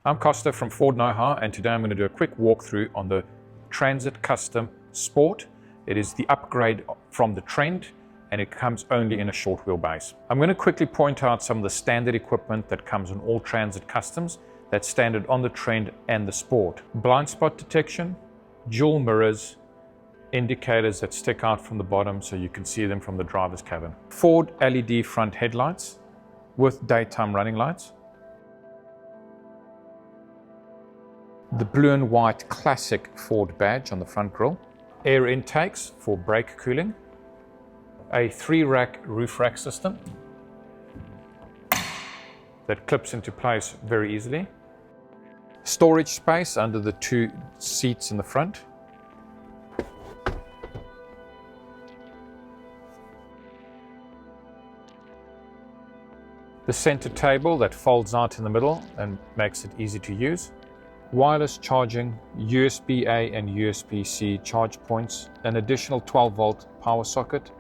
I'm Kosta from Ford Know-How, and today I'm going to do a quick walkthrough on the Transit Custom Sport. It is the upgrade from the Trend, and it comes only in a short wheelbase. I'm going to quickly point out some of the standard equipment that comes on all Transit Customs that's standard on the Trend and the Sport. Blind spot detection, dual mirrors, indicators that stick out from the bottom so you can see them from the driver's cabin. Ford LED front headlights with daytime running lights. The blue and white classic Ford badge on the front grille. Air intakes for brake cooling. A 3-rack roof rack system that clips into place very easily. Storage space under the 2 seats in the front. The center table that folds out in the middle and makes it easy to use. Wireless charging, USB-A and USB-C charge points, an additional 12-volt power socket,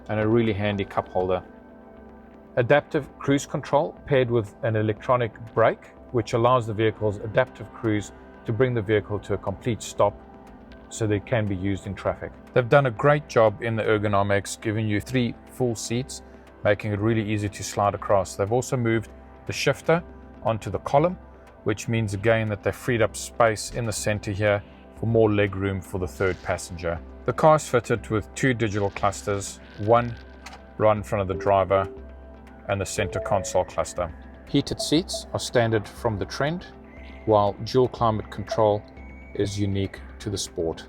and a really handy cup holder. Adaptive cruise control paired with an electronic brake, which allows the vehicle's adaptive cruise to bring the vehicle to a complete stop so they can be used in traffic. They've done a great job in the ergonomics, giving you 3 full seats, making it really easy to slide across. They've also moved the shifter onto the column, which means again that they freed up space in the center here for more leg room for the third passenger. The car is fitted with 2 digital clusters, one right in front of the driver and the center console cluster. Heated seats are standard from the Trend, while dual climate control is unique to the Sport.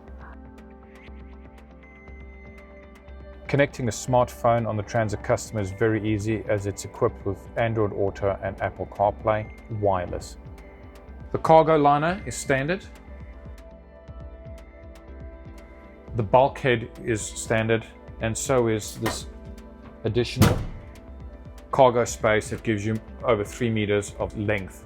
Connecting a smartphone on the Transit Custom is very easy, as it's equipped with Android Auto and Apple CarPlay wireless. The cargo liner is standard. The bulkhead is standard, and so is this additional cargo space that gives you over 3 meters of length.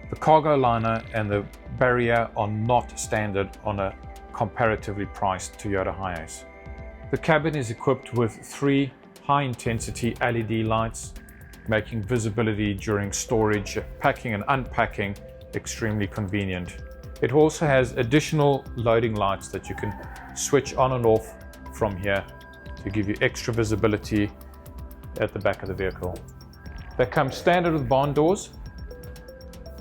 The cargo liner and the barrier are not standard on a comparatively priced Toyota Hiace. The cabin is equipped with 3 high-intensity LED lights, making visibility during storage, packing and unpacking extremely convenient. It also has additional loading lights that you can switch on and off from here to give you extra visibility at the back of the vehicle. They come standard with barn doors,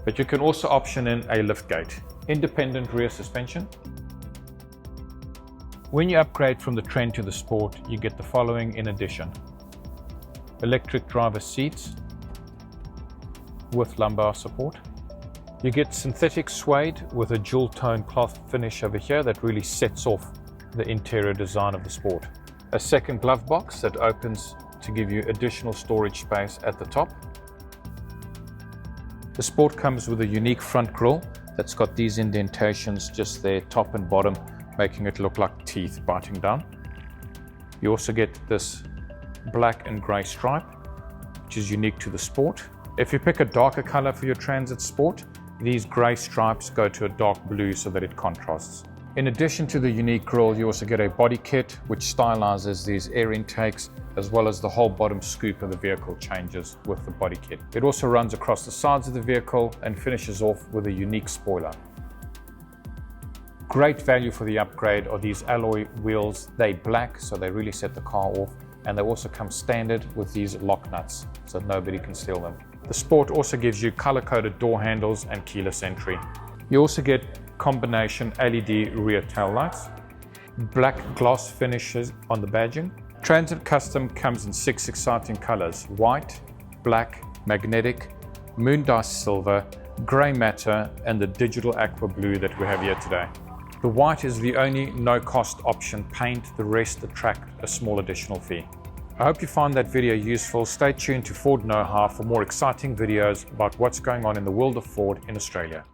but you can also option in a liftgate. Independent rear suspension. When you upgrade from the Trend to the Sport, you get the following in addition: electric driver seats with lumbar support. You get synthetic suede with a dual tone cloth finish over here that really sets off the interior design of the Sport. A second glove box that opens to give you additional storage space at the top. The Sport comes with a unique front grille that's got these indentations just there, top and bottom, making it look like teeth biting down. You also get this black and grey stripe, which is unique to the Sport. If you pick a darker color for your Transit Sport, these grey stripes go to a dark blue so that it contrasts. In addition to the unique grille, you also get a body kit which stylizes these air intakes, as well as the whole bottom scoop of the vehicle changes with the body kit. It also runs across the sides of the vehicle and finishes off with a unique spoiler. Great value for the upgrade are these alloy wheels. They're black, so they really set the car off, and they also come standard with these lock nuts so nobody can steal them. The Sport also gives you color-coded door handles and keyless entry. You also get combination LED rear tail lights, black gloss finishes on the badging. Transit Custom comes in 6 exciting colors: white, black, magnetic, moon dust silver, grey matter, and the digital aqua blue that we have here today. The white is the only no-cost option paint, the rest attract a small additional fee. I hope you found that video useful. Stay tuned to Ford Know-How for more exciting videos about what's going on in the world of Ford in Australia.